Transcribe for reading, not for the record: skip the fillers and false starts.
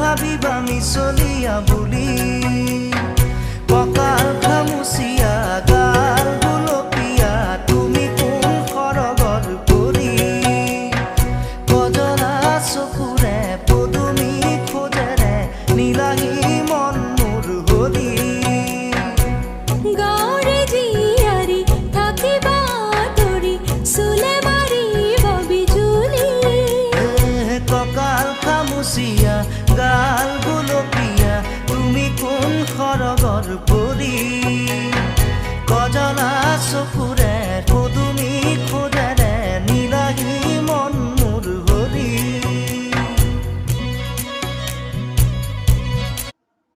ভাবিবা মিছলিয়া বুলি কঁকাল খামুচিয়া গাল গুলপীয়া তুমি কোন সৰগৰ পৰি কজলা চকুৰে পদুমী খোজেৰে নীলাহী মন মোৰ হৰি গাঁৱৰে জীয়াৰী থাকিবা তৰি চুলে মাৰিব বিজুলি কঁকাল খামুচিয়া গাল গুলপীয়া তুমি কোন সৰগৰ পৰি